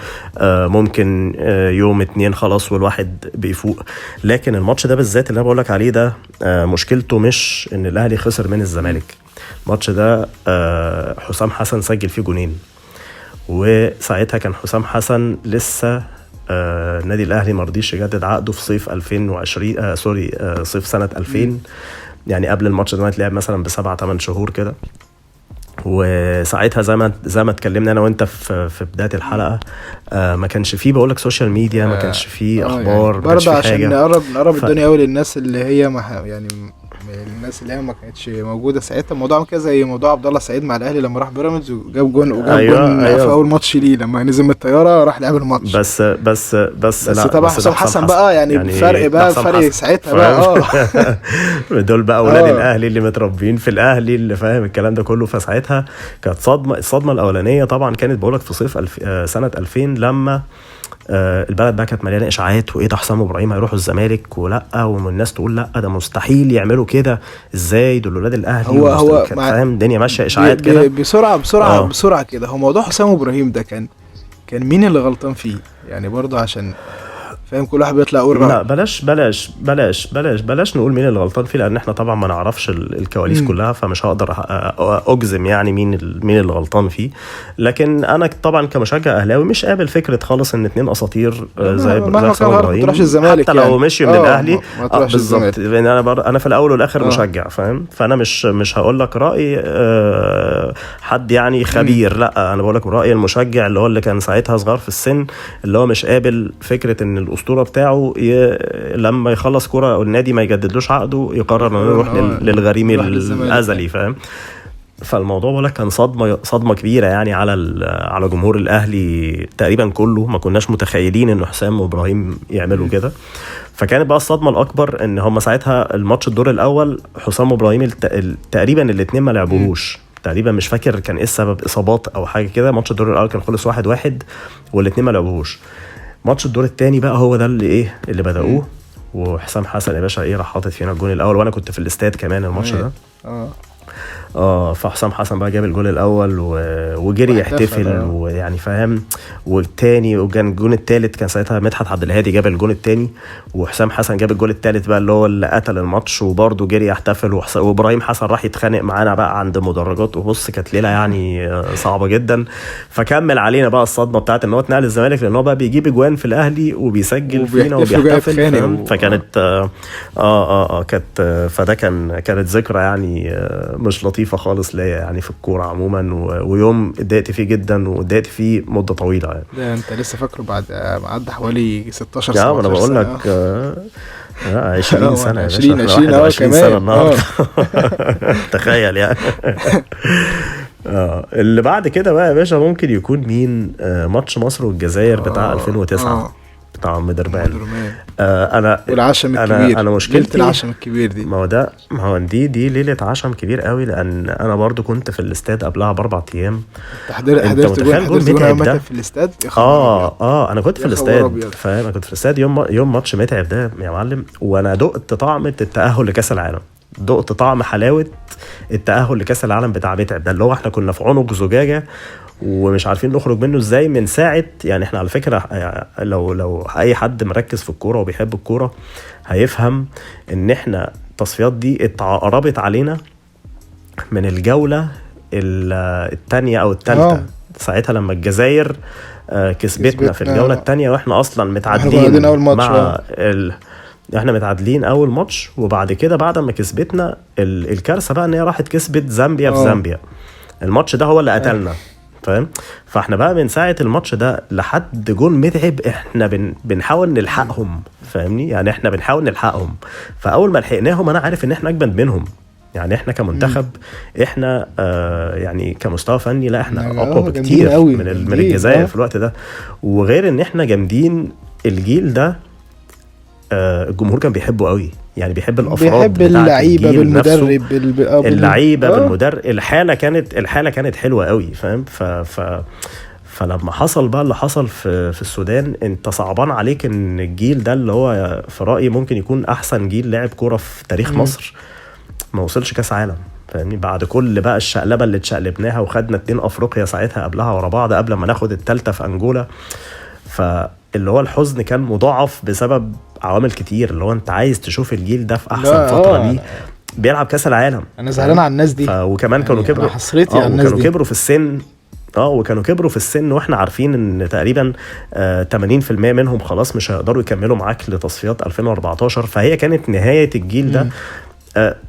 ممكن يوم 2 خلاص والواحد بيفوق. لكن الماتش ده بالذات اللي انا بقول لك عليه ده مشكلته مش ان الاهلي خسر من الزمالك. الماتش ده حسام حسن سجل فيه 2 جون، وساعتها كان حسام حسن لسه النادي الاهلي مرضيش يجدد عقده في صيف 2020 صيف سنه 2000. يعني قبل الماتش ده اتلعب مثلا ب7-8 شهور كده. وساعتها زي ما اتكلمنا انا وانت في بدايه الحلقه، ما كانش فيه بقول لك سوشيال ميديا، ما كانش فيه اخبار، يعني برضه عشان نقرب الدنيا قوي للناس اللي هي يعني من الناس اللي هي ما كانتش موجوده ساعتها. الموضوع عامل كده زي موضوع عبد الله السعيد مع الاهلي لما راح بيراميدز وجاب جون في اول ماتش ليه لما نزل من الطياره راح لعب الماتش. بس لا طبعا حسام حسن بقى يعني فرق ساعتها بقى دول بقى اولاد الاهلي اللي متربيين في الاهلي اللي فاهم الكلام ده كله. فساعتها كانت الصدمه الاولانيه طبعا كانت بقولك في صيف سنه 2000 لما البلد بقى كانت مليانه اشاعات، وايه ده حسام ابراهيم هيروحوا الزمالك ولا، والناس تقول لا ده مستحيل يعملوا كده، ازاي دول ولاد الاهلي. هو فاهم الدنيا ماشيه اشاعات كده بسرعه كده. هو موضوع حسام ابراهيم ده كان مين اللي غلطان فيه يعني برضه عشان فاهم كل واحد بيطلع يقول لا بلاش نقول مين اللي غلطان فيه، لان احنا طبعا ما نعرفش الكواليس كلها، فمش هقدر اجزم يعني مين اللي غلطان فيه. لكن انا طبعا كمشجع اهلاوي مش قابل فكره خالص ان 2 اساطير زي حسام ابراهيم حتى لو يعني مشي من الاهلي بالظبط. يعني انا في الاول والاخر مشجع فاهم، فانا مش هقول لك راي حد يعني خبير، لا انا بقول لك راي المشجع اللي كان ساعتها صغير في السن، اللي هو مش قابل فكره ان الاسطوره بتاعه لما يخلص كرة او النادي ما يجددلوش عقده يقرر انه يروح للغريم الازلي فاهم. فالموضوع بقولك كان صدمه كبيره يعني على جمهور الاهلي تقريبا كله. ما كناش متخيلين انه حسام وابراهيم يعملوا كده. فكانت بقى الصدمه الاكبر ان هم ساعتها الماتش الدور الاول حسام وابراهيم تقريبا الاثنين ما لعبوهوش تقريبا، مش فاكر كان ايه السبب، اصابات او حاجه كده. ماتش الدور الاول كان خلص 1-1 والاثنين ما لعبوهوش. ماتش الدور الثاني بقى هو ده اللي بدأوه، وحسام حسن يا باشا راح حاطط فينا الجون الاول، وانا كنت في الاستاد كمان الماتش ده. فحسام حسن بقى جاب الجول الاول وجري يحتفل ويعني فاهم. والتاني وكان الجون الثالث كان ساعتها مدحت عبد الهادي جاب الجون الثاني، وحسام حسن جاب الجول الثالث بقى اللي قتل الماتش، وبرده جري يحتفل. وابراهيم حسن راح يتخانق معانا بقى عند مدرجات، وبص كانت ليله يعني صعبه جدا. فكمل علينا بقى الصدمه بتاعت ان هو اتنقل الزمالك، لان هو بقى بيجيب اجوان في الاهلي وبيسجل فينا وبيحتفل فكانت كانت فده كانت ذكرى يعني مش لطيفة خالص ليا يعني في الكورة عموما، ويوم اتضايقت فيه جدا واتضايقت فيه مدة طويلة يعني. ده انت لسه فاكره بعد ما عدى حوالي 16 سنة. انا بقول لك 20 سنة 20 سنة النهاردة تخيل يعني. اللي بعد كده بقى يا باشا ممكن يكون مين؟ ماتش مصر والجزائر بتاع 2009 بتاع مدربان. انا والعشم الكبير. انا مشكلتي العشم الكبير دي، ما هو دي ليله عشم كبير قوي، لان انا برضو كنت في الاستاد قبلها ب4 ايام. حضرت جول في الاستاد. انا كنت في الاستاد فاهم. انا كنت في الاستاد يوم ماتش متعب ده يا معلم، وانا دقت طعم التاهل لكاس العالم، دقت طعم حلاوه التاهل لكاس العالم بتاع متعب ده، اللي هو احنا كنا في عنق زجاجه ومش عارفين نخرج منه ازاي من ساعه. يعني احنا على فكره لو اي حد مركز في الكوره وبيحب الكوره هيفهم ان احنا التصفيات دي اتعربت علينا من الجوله الثانيه او الثالثه. ساعتها لما الجزائر كسبتنا في الجوله الثانيه، واحنا اصلا متعادلين مع احنا متعادلين اول ماتش، وبعد كده بعد ما كسبتنا الكارثه بقى ان هي راحت كسبت زامبيا في زامبيا. الماتش ده هو اللي قتلنا فاهم. فاحنا بقى من ساعه الماتش ده لحد جون متعب احنا بنحاول نلحقهم فاهمني، يعني احنا بنحاول نلحقهم. فاول ما لحقناهم انا عارف ان احنا اجمد منهم، يعني احنا كمنتخب احنا يعني كمستوى فني لا احنا اقوى بكتير من الجزائر في الوقت ده. وغير ان احنا جامدين، الجيل ده الجمهور كان بيحبه قوي، يعني بيحب الافراد، بيحب اللعيبه بالمدرب اللعيبه بالمدرب. الحاله كانت حلوه قوي فاهم. فلما حصل بقى اللي حصل في السودان، انت صعبان عليك ان الجيل ده اللي هو في رايي ممكن يكون احسن جيل لعب كوره في تاريخ مصر ما وصلش كاس عالم فاهمني، بعد كل بقى الشقلبه اللي اتشقلبناها، وخدنا 2 افريقيا ساعتها قبلها ورا بعض قبل ما ناخد الثالثه في انجولا. فاللي هو الحزن كان مضاعف بسبب عوامل كتير، اللي هو انت عايز تشوف الجيل ده في احسن فتره ليه بيلعب كاس العالم. انا زعلان على الناس دي، وكمان كانوا كبروا حسرتي على الناس دي، وكانوا كبروا في السن وكانوا كبروا في السن، واحنا عارفين ان تقريبا 80% منهم خلاص مش هيقدروا يكملوا معاك لتصفيات 2014. فهي كانت نهايه الجيل ده.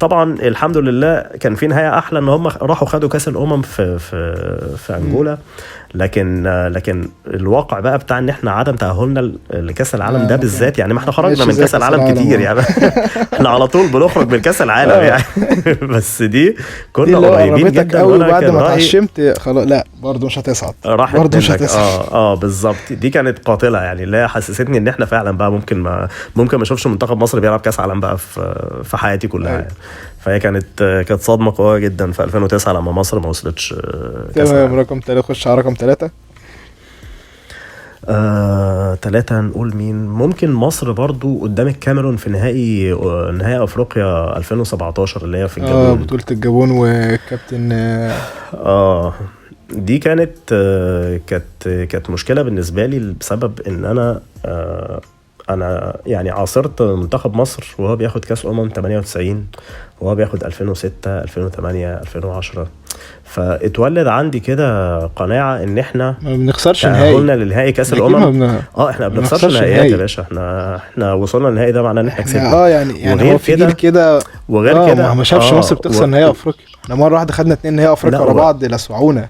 طبعا الحمد لله كان في نهايه احلى ان هم راحوا خدوا كاس الامم في انجولا. لكن الواقع بقى بتاع ان احنا عدم تاهلنا لكاس العالم ده بالذات، يعني ما احنا خرجنا ماشي من زي كاس العالم كأس العالم. كتير يعني احنا على طول بنخرج من كاس العالم يعني بس دي دي كنا اللي هو قريبين قربتك جدا، قوي وانا بعد كان ما رايي اتعشمت خلاص لا برضه مش هتصعد، راحت برضه مش منك. هتصعد. بالظبط، دي كانت قاتله يعني، اللي هي حسستني ان احنا فعلا بقى ممكن ما اشوفش منتخب مصر بيلعب كاس عالم بقى في حياتي كلها أيوة. يعني. فهي كانت صدمه قويه جدا في 2009 لما مصر ما وصلتش كاس تمام. العالم. رقم 3، خش على رقم 3. 3 نقول مين ممكن. مصر برضو قدام الكاميرون في نهائي افريقيا 2017 اللي هي في الجابون. بطولة الجابون والكابتن دي كانت مشكلة بالنسبة لي بسبب ان انا يعني عاصرت منتخب مصر وهو بياخد كاس 98 وهو بياخد 2006 2008 2010، فاتولد عندي كده قناعة ان احنا ما بنخسرش نهائي، تأهلنا للنهائي كاس الامم. احنا ما بنخسرش نهائيات يا باشا، احنا وصلنا النهائي ده معناه ان احنا كسبنا. يعني هو في جيل كده وغير كده ما شافش مصر بتخسر نهائي افريقيا. احنا مرة واحدة خدنا 2 نهائي افريقيا ورا بعض لسعونا.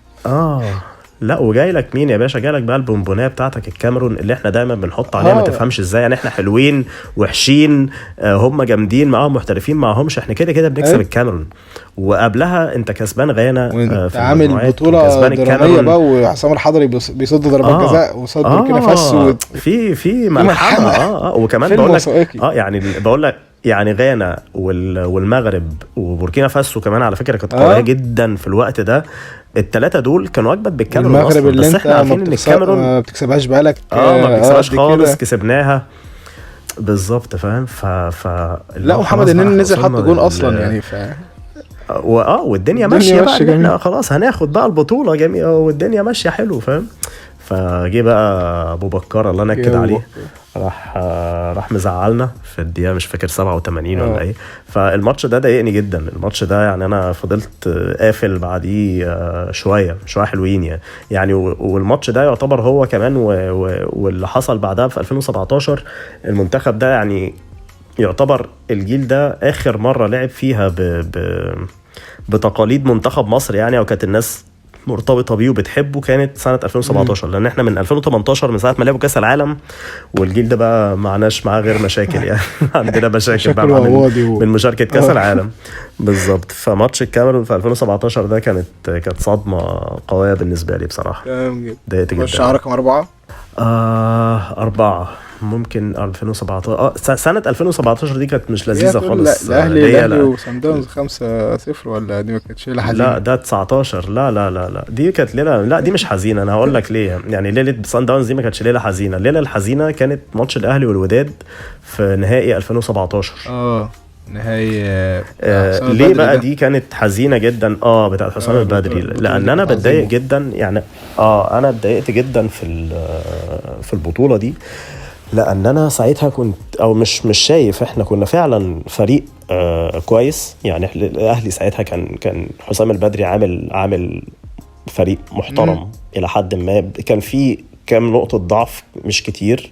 لا وجاي لك مين يا باشا؟ جاي لك بقى البونبونيه بتاعتك الكاميرون اللي احنا دايما بنحط عليها ما تفهمش ازاي يعني، احنا حلوين وحشين، هم جامدين معاهم محترفين معاهمش، احنا كده بنكسب الكاميرون. وقبلها انت كسبان غانا في عامل بطوله دراميه بقى، وحسام الحضري بيصد ضربات جزاء وصد بوركينا فاسو في ملحمه. وكمان بقول لك يعني بقول لك يعني غانا والمغرب وبوركينا فاسو كمان على فكره كانت قويه جدا في الوقت ده. الثلاثه دول كانوا اجمد بالكاميرون المغرب اللي بس انت احنا عارفين ان الكاميرون ما بتكسبهاش بقالك ما بتكسبهاش خالص، كسبناها بالظبط فاهم. لا محمد النني نزل حط جون اصلا يعني والدنيا ماشيه بقى احنا خلاص هناخد بقى البطوله جميله والدنيا ماشيه حلو فاهم. فجي بقى ابو بكر الله نكد عليه راح مزعلنا في الدقيقه مش فاكر 87 ولا ايه. فالماتش ده ضايقني جدا، الماتش ده يعني انا فضلت قافل بعديه شويه حلوين يعني والماتش ده يعتبر هو كمان واللي حصل بعدها في 2017 المنتخب ده يعني يعتبر الجيل ده اخر مره لعب فيها بتقاليد منتخب مصر يعني، او كانت الناس مرتبطه بيه وبتحبه كانت سنه 2017 لان احنا من 2018 من ساعه ما لعبوا كاس العالم والجيل ده بقى معناش معاه غير مشاكل يعني عندنا مشاكل بقى من مشاركه كاس العالم بالظبط. فماتش الكاميرون في 2017 ده كانت صدمه قويه بالنسبه لي بصراحه. ضايقت جدا. خش على رقم 4. 4 ممكن 2017 سنة 2017 دي كانت مش لذيذة خالص. الأهلي وصن داونز 5-0 ولا دي ما كانتش ليلة حزينة؟ لا ده 19 لا دي كانت ليلة، لا دي مش حزينة. أنا هقول لك ليه. يعني ليلة صن داونز دي ما كانتش ليلة حزينة، الليلة الحزينة كانت ماتش الأهلي والوداد في نهائي 2017 نهائي ليه بقى دي كانت حزينة جدا بتاعت حسام البدري لأن أنا بتضايق جدا يعني أنا اتضايقت جدا في البطولة دي لان انا ساعتها كنت او مش شايف احنا كنا فعلا فريق كويس يعني. الاهلي ساعتها كان حسام البدري عامل فريق محترم الى حد ما، كان فيه كام نقطة ضعف مش كتير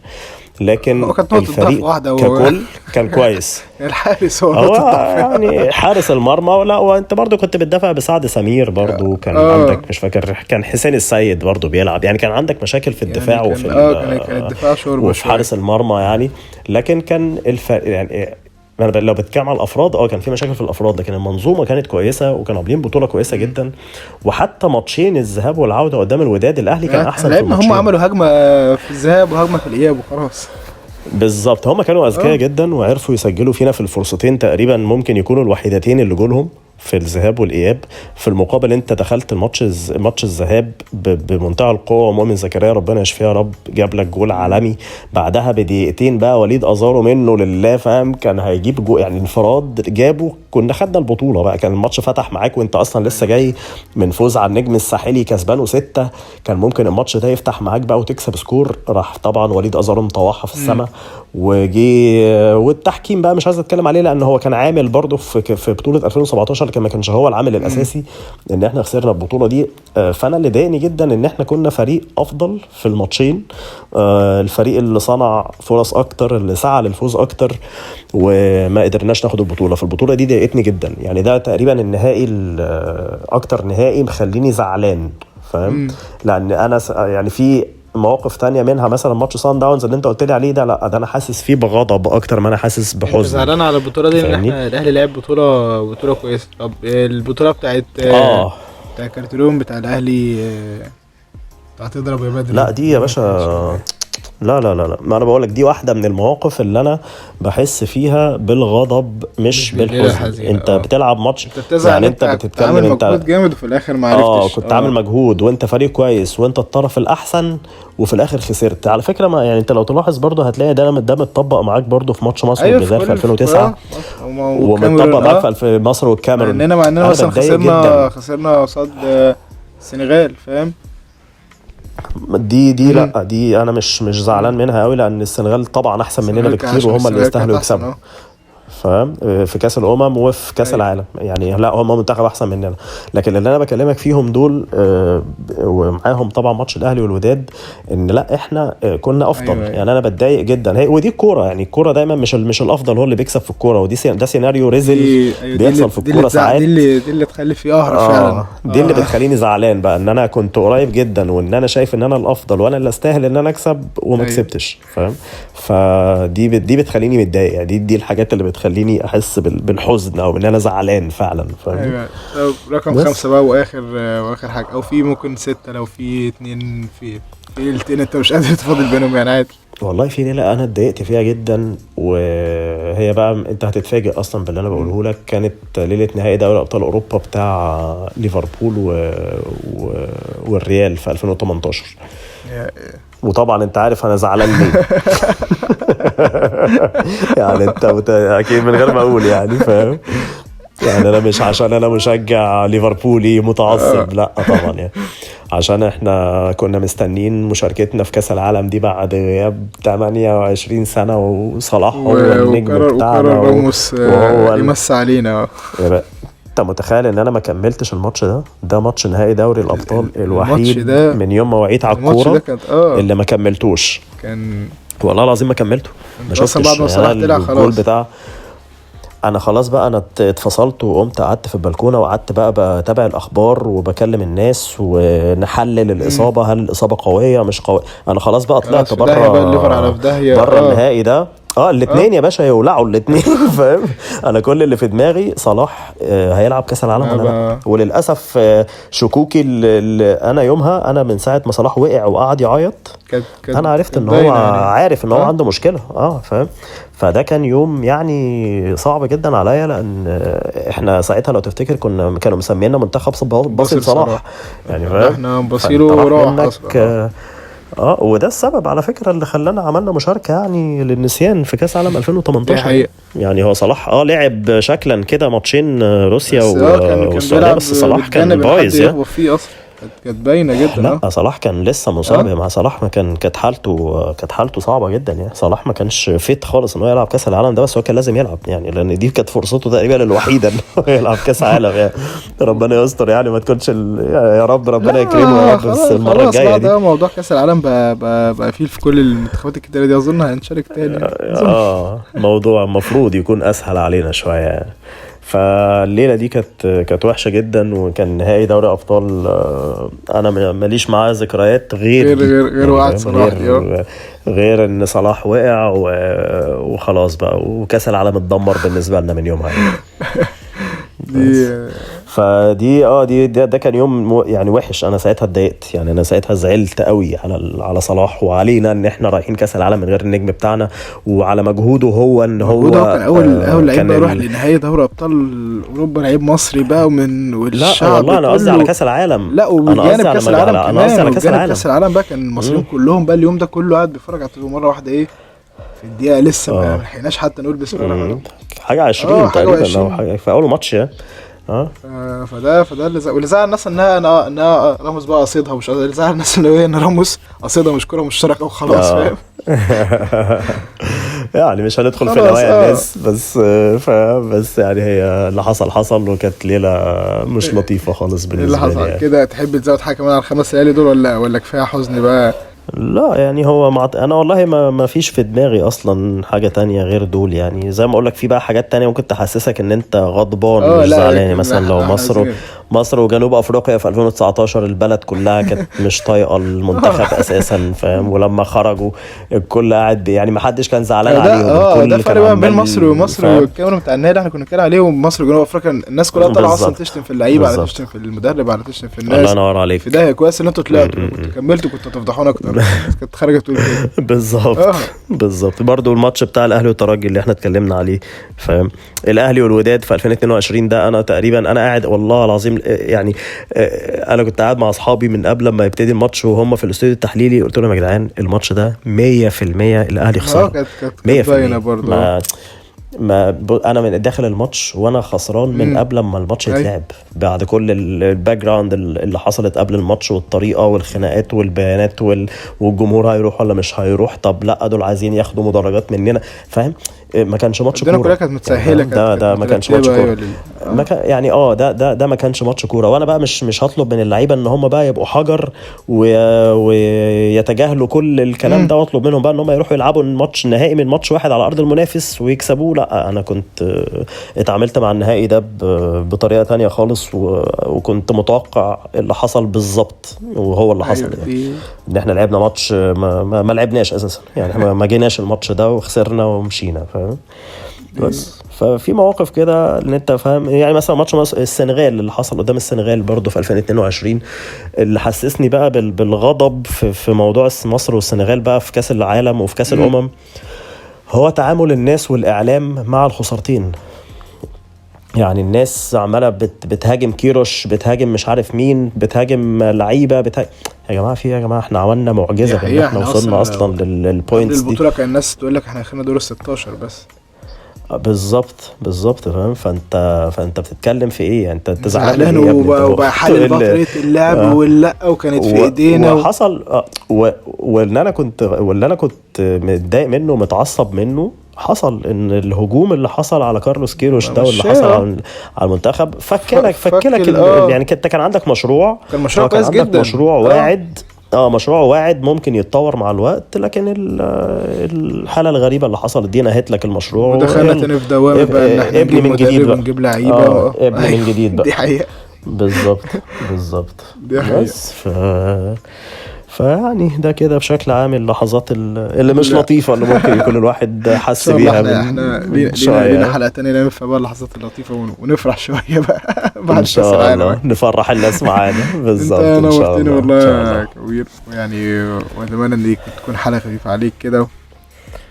لكن الفريق ككل كان كويس. الحارس هو يعني حارس المرمى. لا وانت برضو كنت بتدافع بسعد سمير برضو كان عندك مش فاكر كان حسين السيد برضو بيلعب يعني كان عندك مشاكل في الدفاع يعني كان الدفاع وفي حارس المرمى يعني. لكن كان يعني انا لو بتكلم على الافراد كان في مشاكل في الافراد لكن المنظومه كانت كويسه وكانوا عاملين بطوله كويسه جدا. وحتى ماتشين الذهاب والعوده قدام الوداد الاهلي كان احسن في الماتشين. هم عملوا هجمه في الذهاب وهجمه في الاياب وخلاص بالظبط. هم كانوا اذكياء جدا وعرفوا يسجلوا فينا في الفرصتين تقريبا ممكن يكونوا الوحيدتين اللي جولهم في الذهاب والاياب. في المقابل انت دخلت ماتش الذهاب بمنتهى القوه ومؤمن زكريا ربنا يشفيه يا رب جاب لك جول عالمي. بعدها بدقيقتين بقى وليد ازارو منه لله فاهم كان هيجيب جول يعني انفراد جابه كنا خدنا البطوله بقى. كان الماتش فتح معاك وانت اصلا لسه جاي من فوز على النجم الساحلي كسبانه 6 كان ممكن الماتش ده يفتح معاك بقى وتكسب سكور. راح طبعا وليد ازارو مطوحها في السماء وجي والتحكيم بقى مش عايز اتكلم عليه لان هو كان عامل برضه في بطوله 2017 كان ما كانش هو العامل الاساسي ان احنا خسرنا البطوله دي. فانا اللي ضايقني جدا ان احنا كنا فريق افضل في الماتشين، الفريق اللي صنع فرص اكتر اللي سعى للفوز اكتر وما قدرناش ناخد البطوله. في البطوله دي ضايقتني جدا يعني. ده تقريبا النهائي اكتر نهائي مخليني زعلان فاهم. لان انا يعني في مواقف تانية منها مثلا ماتش سان داونز اللي انت قلت لي عليه ده، لا ده انا حاسس فيه بغضب اكتر ما انا حاسس بحزن. زعلان على البطوله دي ان احنا الاهلي لعب بطوله كويسه. طب البطوله بتاعت بتاع كارتيرون بتاع الاهلي بتاعت تضرب يا بدر، لا دي يا باشا لا لا لا لا، ما انا بقول لك دي واحده من المواقف اللي انا بحس فيها بالغضب مش بالحزن. انت بتلعب ماتش يعني انت بتتكلم انت مجهود جامد وفي الاخر ما عرفتش. كنت عامل مجهود وانت فريق كويس وانت الطرف الاحسن وفي الاخر خسرت. على فكره ما يعني انت لو تلاحظ برضو هتلاقي ده متطبق معاك برضو في ماتش مصر والجزائر في 2009 ومتطبق معاك في مصر والكاميرون. مع اننا مثلا خسرنا قصاد السنغال، فاهم. دي لا دي انا مش زعلان منها قوي، لان السنغال طبعا احسن مننا بكتير وهم اللي يستاهلوا يكسبوا، فاهم، في كاس الامم وفي كاس العالم. يعني لا هم منتخب احسن مننا، لكن اللي انا بكلمك فيهم دول ومعاهم طبعا ماتش الاهلي والوداد، ان لا احنا كنا افضل. يعني انا بتضايق جدا. هي ودي الكوره، يعني الكوره دايما مش الافضل هو اللي بيكسب في الكوره، ودي ده سيناريو ريزل بيحصل في الكوره ساعات. دي اللي تخلي فيه قهر فعلا. دي اللي بتخليني زعلان بقى، ان انا كنت قريب جدا وان انا شايف ان انا الافضل وانا اللي استاهل ان انا اكسب وما كسبتش، فاهم. فدي بتخليني متضايق. يعني دي الحاجات اللي بتخليني احس بالحزن او ان انا زعلان فعلا، فاهم. ايوه. رقم 5 بقى واخر حاجه، او في ممكن 6 لو في 2 في ليلتين انت مش قادر تفاضل بينهم، يعني عادي. والله في ليله انا اتضايقت فيها جدا، وهي بقى انت هتتفاجئ اصلا باللي انا بقوله لك. كانت ليله نهائي دوري ابطال اوروبا بتاع ليفربول والريال في 2018. وطبعا انت عارف انا زعلان ليه. يعني انت اكيد من غير ما اقول، يعني فاهم. يعني انا مش عشان انا مشجع ليفربولي متعصب، لا طبعا، يعني عشان احنا كنا مستنين مشاركتنا في كاس العالم دي بعد غياب 28 سنه، وصلاح هو النجم بتاعنا راموس يمس علينا. انت متخيل ان انا ما كملتش الماتش ده ماتش نهائي دوري الابطال الوحيد من يوم ما وعيت على الكوره اللي ما كملتوش. كان والله العظيم ما كملته، ما شفتش بعد ما صلاح طلع خلاص بتاع. انا خلاص بقى انا اتفصلت وقمت قعدت في البلكونه وقعدت بقى بتابع الاخبار وبكلم الناس ونحلل الاصابه، هل الاصابه قويه مش قويه. انا خلاص بقى طلعت بره النهائي ده. الاثنين يا باشا يولعوا الاثنين. فاهم. انا كل اللي في دماغي صلاح هيلعب كاس العالم ولا لا. وللاسف شكوكي اللي انا يومها، انا من ساعه ما صلاح وقع وقعد يعيط انا عرفت ان هو عارف ان هو عنده مشكله. فاهم. فده كان يوم يعني صعب جدا عليا، لان احنا ساعتها لو تفتكر كانوا مسمينا منتخب باصي صلاح، يعني فاهم. احنا باصيله وراح وده السبب على فكرة اللي خلانا عملنا مشاركة يعني للنسيان في كاس عالم 2018. يعني هو صلاح لعب شكلا كده ماتشين روسيا والسعودية، بس صلاح كان بايظ يعني. كانت باينه جدا. لا صلاح كان لسه مصاب. مع صلاح ما كانت حالته صعبه جدا. يعني صلاح ما كانش فيت خالص انه يلعب كاس العالم ده، بس هو كان لازم يلعب، يعني لان دي كانت فرصته تقريبا الوحيده انه يلعب كاس عالم. يعني ربنا يستر، يعني ما تكونش يا رب ربنا يكرمه يا رب. بس المره الجايه دي ده موضوع كاس العالم بقى فيه في كل المنتخبات الكتيره دي، اظن هنشارك تاني. موضوع المفروض يكون اسهل علينا شويه يعني. فالليله دي كانت وحشه جدا، وكان نهائي دوري ابطال انا ماليش معاه ذكريات غير وقعت صلاح، غير ان صلاح وقع وخلاص بقى، وكاس العالم اتدمر بالنسبه لنا من يومها. فدي ده كان يوم يعني وحش. انا ساعتها اتضايقت، يعني انا ساعتها زعلت قوي على صلاح وعلينا ان احنا رايحين كاس العالم من غير النجم بتاعنا، وعلى مجهوده هو ان هو كان اول لعيب يروح لنهائي دوري ابطال اوروبا، لعيب مصري بقى والشعب. لا والله انا قصدي على كاس العالم. لا وبجانب كاس العالم انا قصدي على كاس العالم بقى كان المصريين كلهم بقى اليوم ده كله قاعد بيتفرج على التلفزيون مره واحده في الدقيقه لسه ما لحقناش حتى نقول بسم الله حاجه 20 تقريبا او حاجه في اول ماتش يعني. فده اللي زعل الناس انها راموس بقى قصيدها، مش اللي زعل الناس ان راموس قصيدها مش كره مشتركه وخلاص، فاهم. يعني مش هندخل في نوايا الناس، بس يعني هي اللي حصل وكانت ليله مش لطيفه خالص بالنسبه لي. اللي حصل كده. تحب تزود حاجه كمان على 5 ليالي دول ولا كفايه حزن بقى؟ لا يعني هو انا والله ما فيش في دماغي اصلا حاجه تانية غير دول. يعني زي ما اقول لك في بقى حاجات تانية ممكن تحسسك ان انت غضبان مش لا زعلان. لكن مثلا لو احنا عايزين مصر وجنوب افريقيا في 2019 البلد كلها كانت مش طايقه المنتخب اساسا، فاهم؟ ولما خرجوا الكل قاعد يعني ما حدش كان زعلان ده عليهم، ده الكل كان فرق بقى بين عمال مصر فاهم. والكاميرون بتاع النادي احنا كنا بنتكلم عليه، ومصر وجنوب افريقيا الناس كلها طالعه اصلا بالظبط تشتم في اللعيبه، على تشتم بالظبط. في المدرب، على تشتم في الله الناس. ينور في عليك. ده كويس ان انتوا م- طلعتوا، لو م- كنتوا م. كملتوا كنتوا هتفضحونا اكتر. الناس كانت خارجه تقول كده. بالظبط اه بالظبط. برضو الماتش بتاع الاهلي والترجي اللي احنا اتكلمنا عليه، فاهم؟ الاهلي والوداد في 2022 ده انا تقريبا انا قاعد والله العظيم يعني انا كنت قاعد مع اصحابي من قبل ما يبتدي الماتش وهم في الاستوديو التحليلي، قلت لهم يا جدعان الماتش ده 100% الاهلي خسر. كانت باينه 100%. برضه. انا من داخل الماتش وانا خسران من قبل ما الماتش اي يتلعب، بعد كل الباك جراوند اللي حصلت قبل الماتش والطريقه والخناقات والبيانات والجمهور هيروح ولا مش هيروح، طب لا دول عايزين ياخدوا مدرجات مننا، فاهم؟ ما كانش ماتش الدنيا كلها كوره كانت متسهله، يعني. ده ما كانش ماتش مترتبه. كوره. ايوه ما كان يعني ده ما كانش ماتش كوره. وانا بقى مش هطلب من اللعيبه ان هم بقى يبقوا حجر ويتجاهلوا كل الكلام ده، واطلب منهم بقى ان هم يروحوا يلعبوا الماتش النهائي من ماتش واحد على ارض المنافس ويكسبوه. لا انا كنت اتعاملت مع النهائي ده بطريقه تانية خالص، وكنت متوقع اللي حصل بالظبط، وهو اللي حصل يعني ان احنا لعبنا ماتش ما لعبناش اساسا يعني. احنا ما جيناش الماتش ده وخسرنا ومشينا، فاهم؟ بس ففي مواقف كده ان انت فاهم يعني. مثلا ماتش السنغال اللي حصل قدام السنغال برضو في 2022 اللي حسسني بقى بالغضب في موضوع مصر والسنغال بقى في كاس العالم وفي كاس الامم، هو تعامل الناس والاعلام مع الخسارتين. يعني الناس عماله بتهاجم كيروش، بتهاجم مش عارف مين، بتهاجم لعيبه يا جماعه في يا جماعه احنا عملنا معجزه بان احنا وصلنا اصلا للبوينتس دي. البطوله كان الناس تقول لك احنا اخرنا دور ال 16 بس. بالظبط فاهم. فانت بتتكلم في ايه؟ انت زعلان زعلان ايه يا ابني؟ وبحلل بقى طريقه اللعب واللا وكانت في ايدينا وحصل واللي انا كنت متضايق منه ومتعصب منه، حصل ان الهجوم اللي حصل على كارلوس كيروش ده واللي حصل على المنتخب فكلك يعني كان عندك مشروع، كان مشروع كويس جدا، مشروع واعد مشروع واعد ممكن يتطور مع الوقت، لكن الحاله الغريبه اللي حصلت دي نهت لك المشروع ودخلنا تاني في دوامه بقى ان احنا ابني من جديد بقى، نجيب لعيبه ابني من جديد بقى. دي حقيقه بالظبط دي حقيقه. بس فيعني ده كده بشكل عام اللحظات اللي مش لطيفه اللي ممكن يكون الواحد حس بيها. احنا لينا حلقه تانية ننفع بقى اللحظات اللطيفه ونفرح شويه بقى بعد كاس العالم، نفرح الناس معانا. بالظبط انت نورتني والله يا كبير يعني، واتمنى ان تكون حلقه خفيفه عليك كده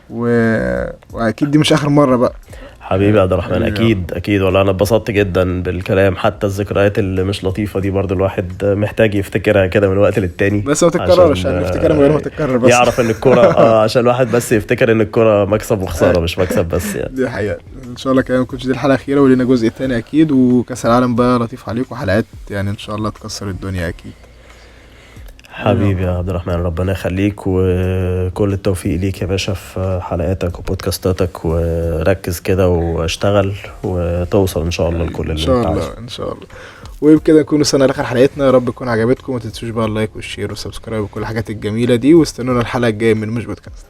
واكيد دي مش اخر مره بقى حبيبي عبد الرحمن. اكيد والله انا اتبسطت جدا بالكلام، حتى الذكريات اللي مش لطيفه دي برضو الواحد محتاج يفتكرها كده من وقت للتاني، بس ما تتكررش يعني، نفتكرها من غير ما تتكرر، بس يعرف ان الكوره عشان الواحد بس يفتكر ان الكوره مكسب وخساره مش مكسب بس يعني. دي حقيقه. ان شاء الله كمان ما تكونش دي الحلقه الاخيره، ولينا جزء تاني اكيد، وكاس العالم بقى لطيف عليكم وحلقات يعني ان شاء الله تكسر الدنيا اكيد. حبيبي يا عبد الرحمن ربنا يخليك، وكل التوفيق ليك يا باشا في حلقاتك وبودكاستاتك، وركز كده واشتغل وتوصل ان شاء الله لكل اللي انت عايزه ان شاء الله. وبكده نكون وصلنا لاخر حلقتنا، يا رب تكون عجبتكم، وما تنسوش بقى اللايك والشير والسبسكرايب وكل الحاجات الجميله دي، واستنونا الحلقه الجايه من مش بودكاست.